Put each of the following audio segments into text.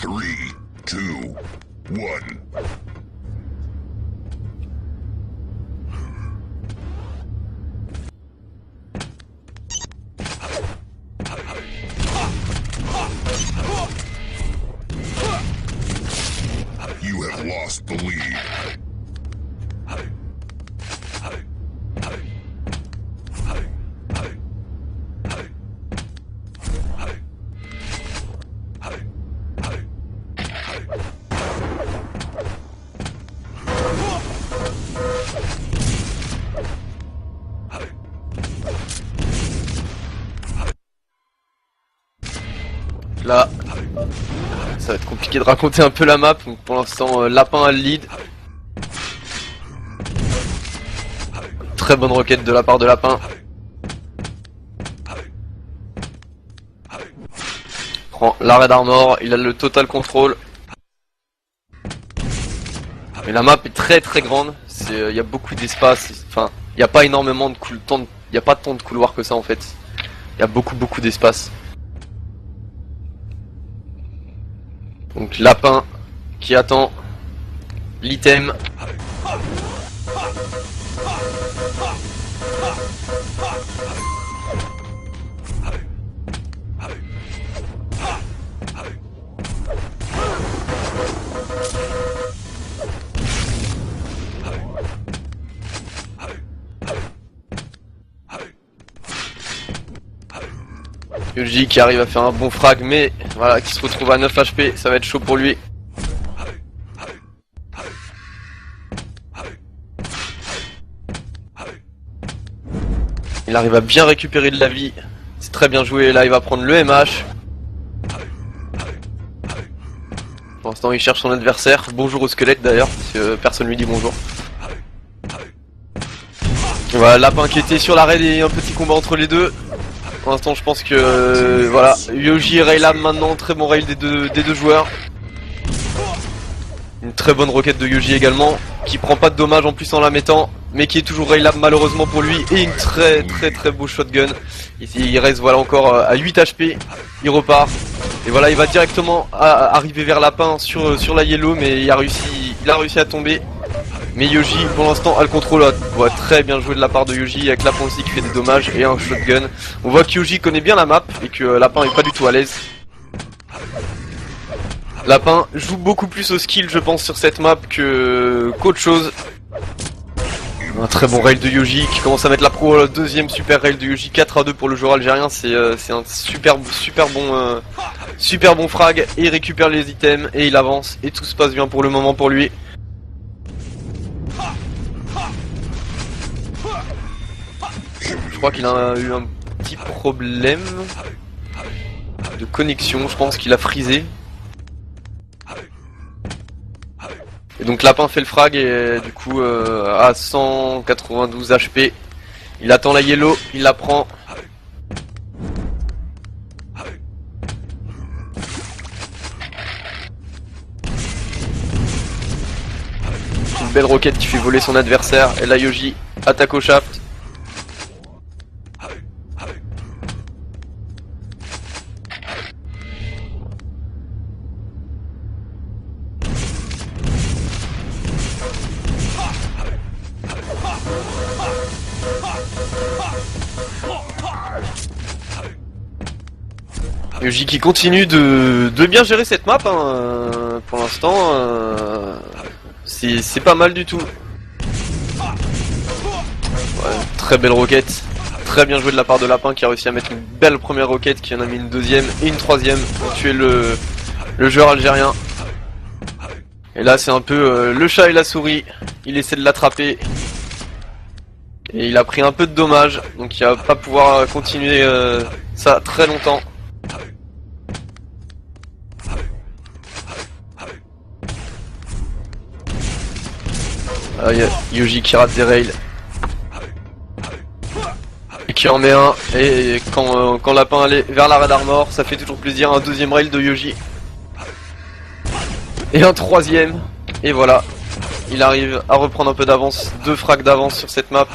3, 2, 1. You have lost the lead. Là, ça va être compliqué de raconter un peu la map. Donc pour l'instant, Lapin a le lead. Très bonne roquette de la part de Lapin. Prend l'arrêt d'armor, il a le total contrôle. Mais la map est très très grande. Il y a beaucoup d'espace. Enfin, il n'y a pas énormément de il n'y a pas tant de couloirs que ça en fait. Il y a beaucoup d'espace. Donc Lapin qui attend l'item. Yoji qui arrive à faire un bon frag, mais voilà, qui se retrouve à 9 HP, ça va être chaud pour lui. Il arrive à bien récupérer de la vie, c'est très bien joué, là il va prendre le MH. Pour l'instant il cherche son adversaire, bonjour au squelette d'ailleurs, parce que personne lui dit bonjour. Voilà, Lapin qui était sur l'arrêt et un petit combat entre les deux. Pour l'instant je pense que voilà, Yoji et Raylam maintenant, très bon rail des deux joueurs. Une très bonne roquette de Yoji également, qui prend pas de dommages en plus en la mettant, mais qui est toujours Raylam malheureusement pour lui, et une très beau shotgun. Il reste voilà encore à 8 HP, il repart, et voilà il va directement arriver vers Lapin sur la yellow, mais il a réussi à tomber. Mais Yoji pour l'instant a le contrôle, ouais, très bien joué de la part de Yoji avec Lapin aussi qui fait des dommages et un shotgun. On voit que Yoji connaît bien la map et que Lapin est pas du tout à l'aise. Lapin joue beaucoup plus au skill je pense sur cette map qu'autre chose. Un très bon rail de Yoji qui commence à mettre la pro, deuxième super rail de Yoji, 4-2 pour le joueur algérien, c'est un super bon frag, et il récupère les items et il avance et tout se passe bien pour le moment pour lui. Je crois qu'il a eu un petit problème de connexion, je pense qu'il a frisé. Et donc Lapin fait le frag et du coup à 192 HP, il attend la yellow, il la prend. Une belle roquette qui fait voler son adversaire et là Yoji attaque au shaft. Yoji qui continue de bien gérer cette map, hein. Pour l'instant c'est pas mal du tout. Ouais, très belle roquette, très bien joué de la part de Lapin qui a réussi à mettre une belle première roquette, qui en a mis une deuxième et une troisième pour tuer le joueur algérien. Et là c'est un peu le chat et la souris, il essaie de l'attraper. Et il a pris un peu de dommages, donc il va pas pouvoir continuer ça très longtemps. Ah, Yoji qui rate des rails. Et qui en met un. Et quand Lapin allait vers l'arrêt d'armor, ça fait toujours plaisir. Un deuxième rail de Yoji. Et un troisième. Et voilà. Il arrive à reprendre un peu d'avance. 2 frags d'avance sur cette map.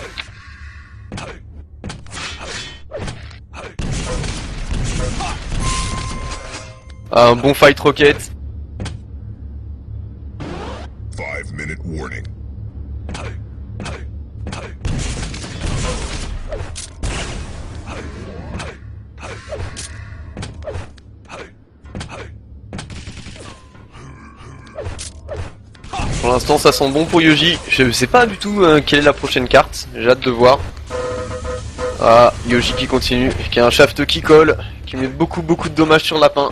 Un bon fight rocket. warning. Pour l'instant ça sent bon pour Yoji, je sais pas du tout quelle est la prochaine carte, j'ai hâte de voir. Ah, Yoji qui continue, qui a un shaft qui colle, qui met beaucoup de dommages sur le lapin.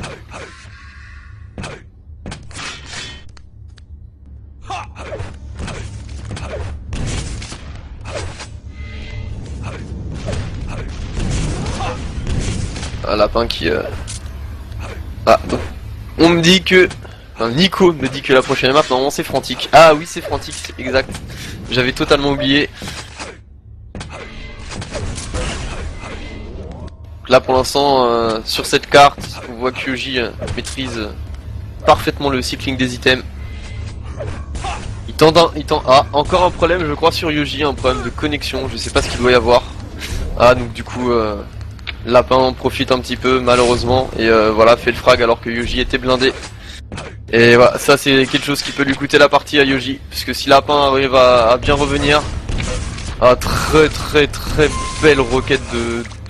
Un lapin qui... Ah, on me dit que... Enfin, Nico me dit que la prochaine map, normalement c'est Frantic. Ah oui, c'est Frantic, exact. J'avais totalement oublié. Là pour l'instant, sur cette carte, on voit que Yoji maîtrise parfaitement le cycling des items. Il tente Ah, encore un problème je crois sur Yoji, un problème de connexion, je sais pas ce qu'il doit y avoir. Ah donc du coup, Lapin en profite un petit peu malheureusement et voilà, fait le frag alors que Yoji était blindé. Et voilà, ça c'est quelque chose qui peut lui coûter la partie à Yoji, puisque si Lapin arrive à bien revenir... Ah, très belle roquette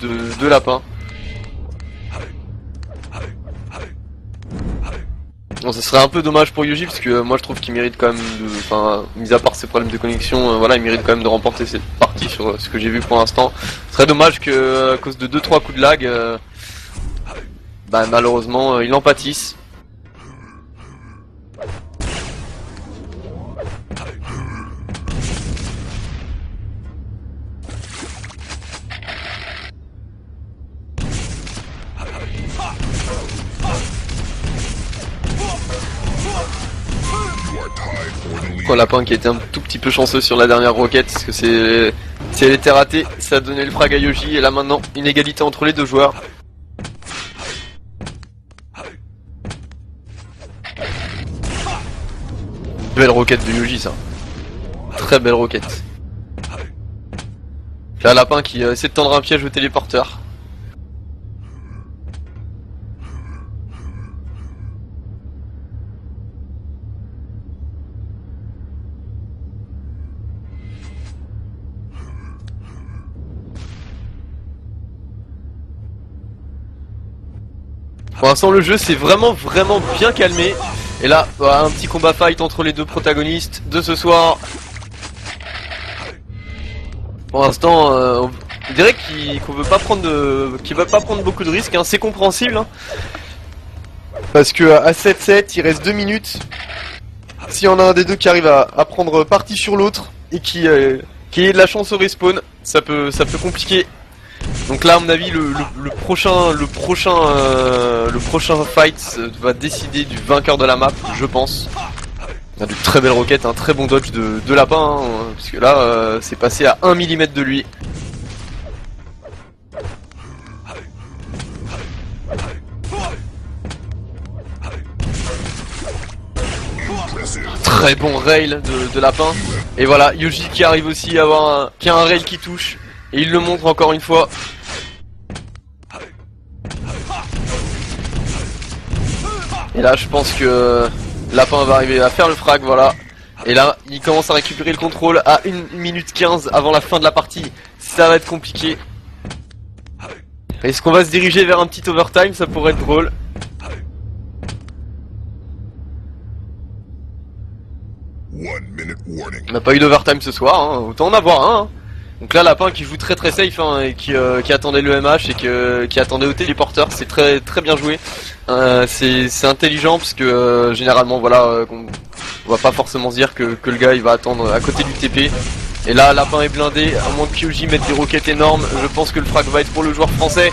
de Lapin. Bon, ça serait un peu dommage pour Yoji, parce que moi je trouve qu'il mérite quand même de... Enfin, mis à part ses problèmes de connexion, voilà, il mérite quand même de remporter cette partie sur ce que j'ai vu pour l'instant. Ce serait dommage que, à cause de 2-3 coups de lag, bah malheureusement, il en pâtisse. Lapin qui était un tout petit peu chanceux sur la dernière roquette, parce que si elle était ratée, ça a donné le frag à Yoji, et là maintenant, une égalité entre les deux joueurs. Belle roquette de Yoji ça. Très belle roquette. Là Lapin qui essaie de tendre un piège au téléporteur. Pour l'instant le jeu s'est vraiment bien calmé. Et là, un petit combat fight entre les deux protagonistes de ce soir. Pour l'instant, on dirait qu'on veut pas prendre qu'il va pas prendre beaucoup de risques, hein. C'est compréhensible. Hein. Parce que à 7-7, il reste 2 minutes. S'il y en a un des deux qui arrive à prendre parti sur l'autre et qui ait de la chance au respawn, ça peut compliquer. Donc là à mon avis le prochain fight va décider du vainqueur de la map, je pense. Il a de très belles roquettes, un très bon dodge de Lapin, hein, parce que là c'est passé à 1 mm de lui. Très bon rail de Lapin. Et voilà, Yoji qui arrive aussi à avoir qui a un rail qui touche. Et il le montre encore une fois. Et là je pense que Lapin va arriver à faire le frag, voilà. Et là il commence à récupérer le contrôle à 1 minute 15 avant la fin de la partie. Ça va être compliqué. Est-ce qu'on va se diriger vers un petit overtime? Ça pourrait être drôle. On n'a pas eu d'overtime ce soir, hein. Autant en avoir un. Hein. Donc là Lapin qui joue très safe, hein, et qui attendait le MH et qui attendait au téléporteur, c'est très bien joué. C'est intelligent parce que généralement voilà, on va pas forcément se dire que le gars il va attendre à côté du TP. Et là Lapin est blindé, à moins que Yoji mette des roquettes énormes, je pense que le frag va être pour le joueur français.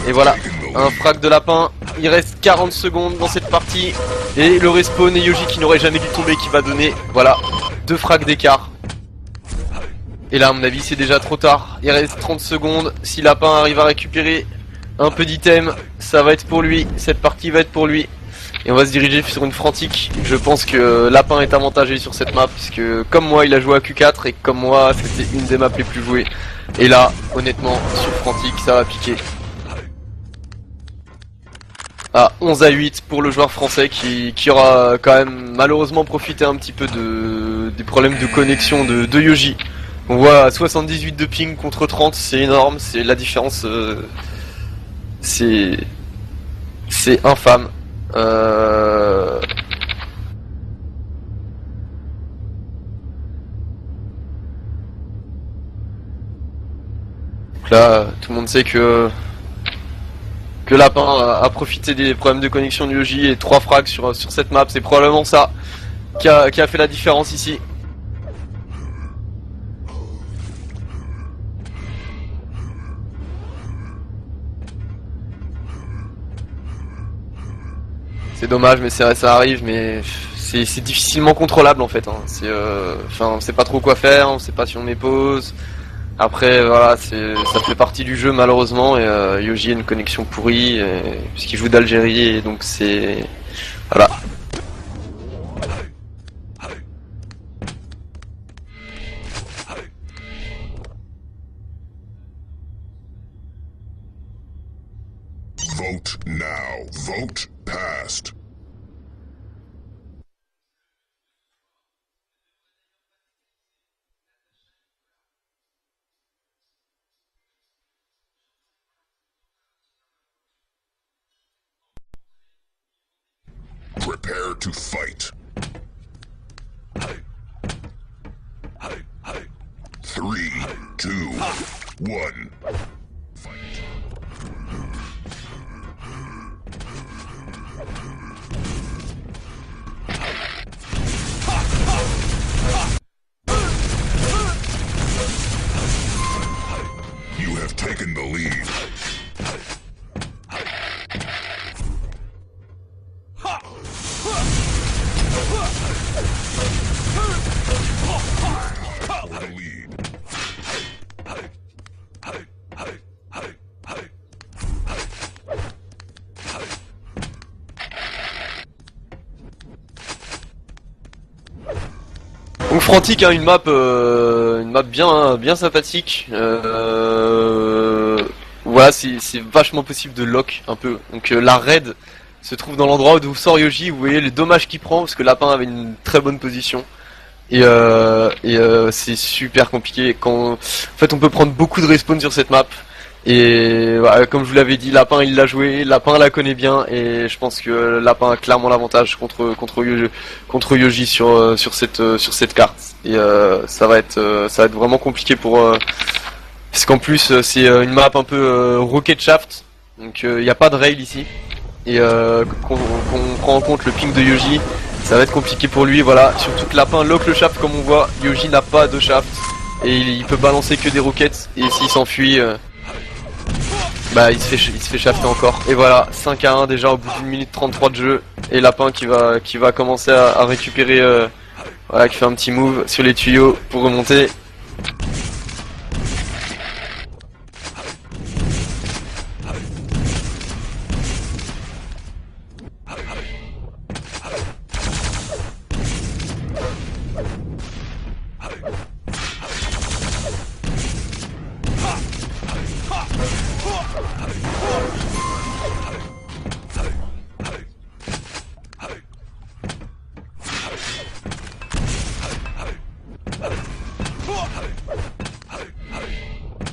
Et voilà, un frag de Lapin, il reste 40 secondes dans cette partie. Et le respawn et Yoji qui n'aurait jamais dû tomber qui va donner, voilà, 2 frags d'écart. Et là à mon avis c'est déjà trop tard, il reste 30 secondes, si Lapin arrive à récupérer un peu d'item, ça va être pour lui, cette partie va être pour lui. Et on va se diriger sur une Frantic, je pense que Lapin est avantagé sur cette map, puisque comme moi il a joué à Q4 et comme moi c'était une des maps les plus jouées. Et là honnêtement sur Frantic ça va piquer. À 11-8 pour le joueur français qui aura quand même malheureusement profité un petit peu des problèmes de connexion de Yoji. On voit 78 de ping contre 30, c'est énorme, c'est la différence, c'est infâme. Donc là, tout le monde sait que Lapin a profité des problèmes de connexion de Yoji et 3 frags sur cette map, c'est probablement ça qui a fait la différence ici. C'est dommage, mais c'est vrai, ça arrive, mais c'est difficilement contrôlable en fait. Hein. On sait pas trop quoi faire, on sait pas si on met pause. Après, voilà, ça fait partie du jeu malheureusement. Et Yoji a une connexion pourrie puisqu'il joue d'Algérie, et donc c'est voilà. Vote now. Vote passed. Prepare to fight. 3, 2, 1. Fight. You have taken the lead. For the lead. Donc Frantic a une map bien sympathique. Voilà, c'est vachement possible de lock un peu. Donc la raid se trouve dans l'endroit d'où sort Yoji. Vous voyez les dommages qu'il prend parce que Lapin avait une très bonne position. Et c'est super compliqué. En fait, on peut prendre beaucoup de respawn sur cette map. Et voilà, comme je vous l'avais dit, Lapin il l'a joué, Lapin la connaît bien, et je pense que Lapin a clairement l'avantage contre Yoji sur cette carte. Et ça va être vraiment compliqué parce qu'en plus c'est une map un peu rocket shaft, donc il n'y a pas de rail ici, et qu'on prend en compte le ping de Yoji, ça va être compliqué pour lui. Voilà, surtout que Lapin lock le shaft comme on voit, Yoji n'a pas de shaft et il peut balancer que des roquettes, et s'il s'enfuit, bah il se fait shafter encore. Et voilà, 5-1 déjà au bout d'une minute 33 de jeu, et Lapin qui va commencer à récupérer, voilà, qui fait un petit move sur les tuyaux pour remonter.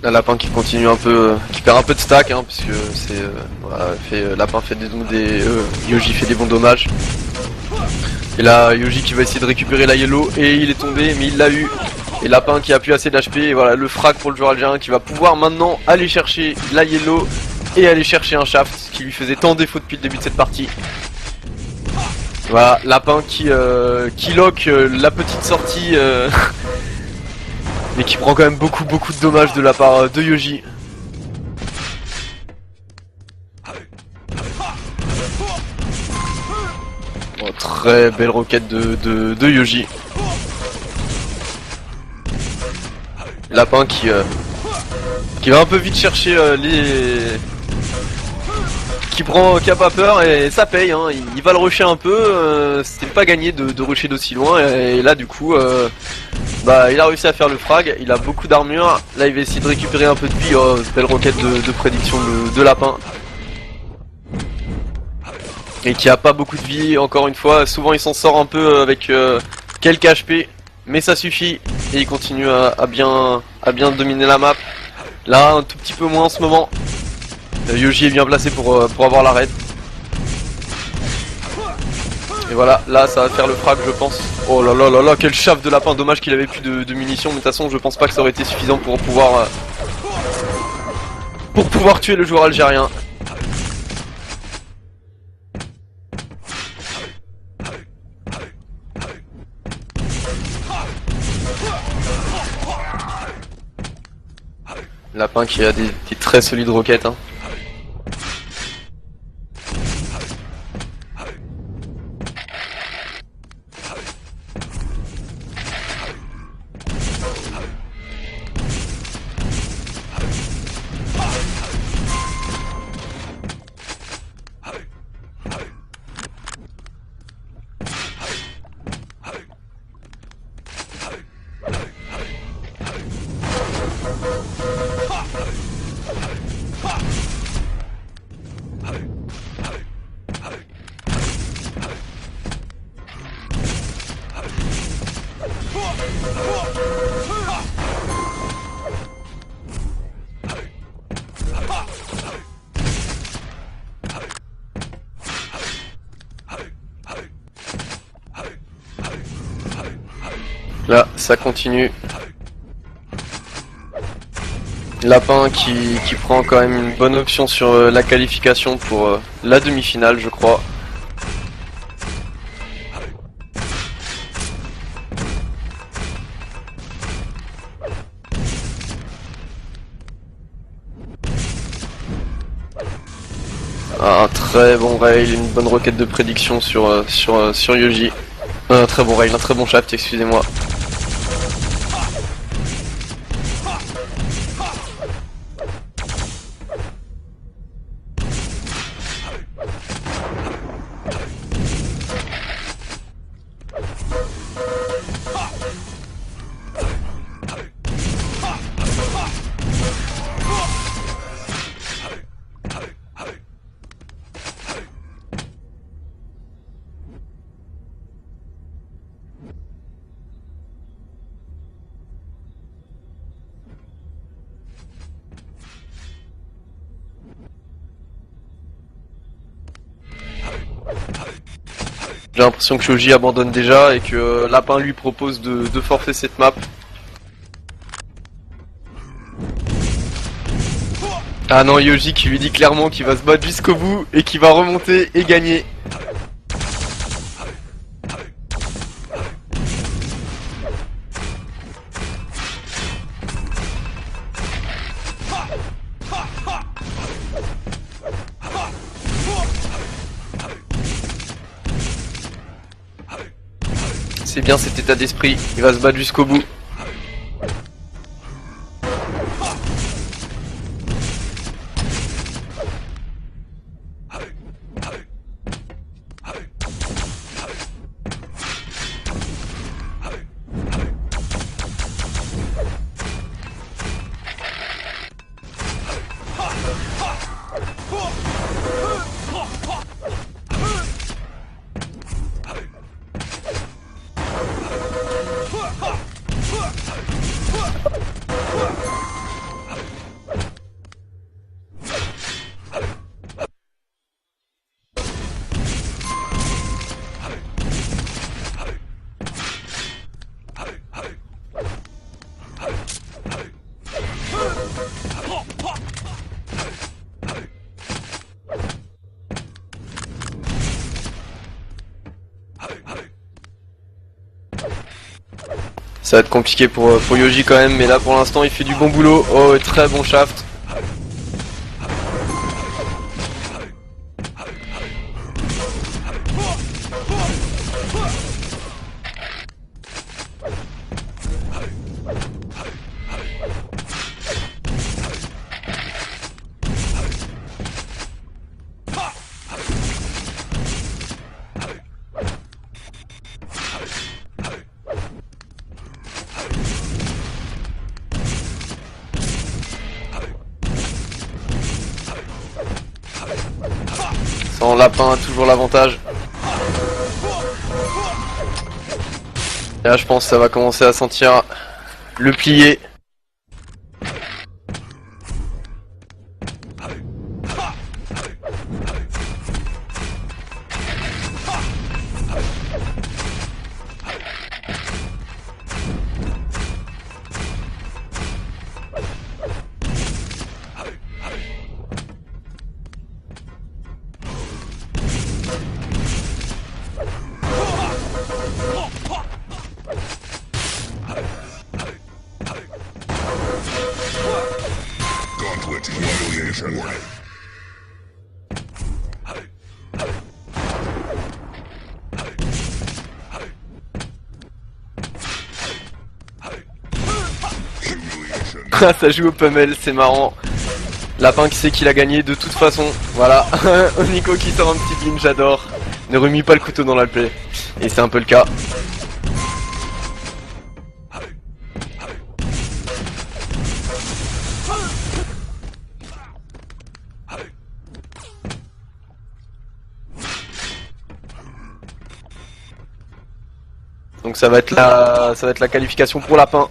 La Lapin qui continue un peu, qui perd un peu de stack, hein, parce que c'est voilà, Lapin fait Yoji fait des bons dommages. Et là Yoji qui va essayer de récupérer la yellow, et il est tombé mais il l'a eu. Et Lapin qui a plus assez d'HP, et voilà le frag pour le joueur algérien qui va pouvoir maintenant aller chercher la yellow et aller chercher un shaft qui lui faisait tant défaut depuis le début de cette partie. Voilà, Lapin qui lock la petite sortie mais qui prend quand même beaucoup de dommages de la part de Yoji. Oh, très belle roquette de Yoji. Lapin qui va un peu vite chercher qui a pas peur, et ça paye, hein. Il va le rusher un peu, c'était pas gagné de rusher d'aussi loin, et là du coup bah il a réussi à faire le frag, il a beaucoup d'armure, là il va essayer de récupérer un peu de vie. Oh, belle roquette de prédiction de Lapin. Et qui a pas beaucoup de vie encore une fois, souvent il s'en sort un peu avec quelques HP, mais ça suffit et il continue à bien dominer la map. Là un tout petit peu moins en ce moment. Yoji est bien placé pour avoir l'arrêt. Et voilà, là ça va faire le frag je pense. Oh là là là là, quel chaf de lapin, dommage qu'il avait plus de munitions, mais de toute façon je pense pas que ça aurait été suffisant pour pouvoir tuer le joueur algérien. Lapin qui a des très solides roquettes hein. Là, ça continue. Lapin qui prend quand même une bonne option sur la qualification pour la demi-finale, je crois. Un très bon rail, une bonne roquette de prédiction sur Yoji. Un très bon rail, un très bon shaft, excusez-moi. J'ai l'impression que Yoji abandonne déjà et que Lapin lui propose de forcer cette map. Ah non, Yoji qui lui dit clairement qu'il va se battre jusqu'au bout et qu'il va remonter et gagner. C'est bien cet état d'esprit, il va se battre jusqu'au bout. Ça va être compliqué pour Yoji quand même, mais là pour l'instant il fait du bon boulot. Oh, très bon shaft. Sans Lapin a toujours l'avantage. Et là je pense que ça va commencer à sentir le plié. Gauntlet humiliation. Humiliation. Ça joue au pummel, c'est marrant. Lapin qui sait qu'il a gagné de toute façon. Voilà. Nico qui sort un petit beam, j'adore. Ne remue pas le couteau dans la plaie. Et c'est un peu le cas. Donc ça va être la qualification pour Lapin.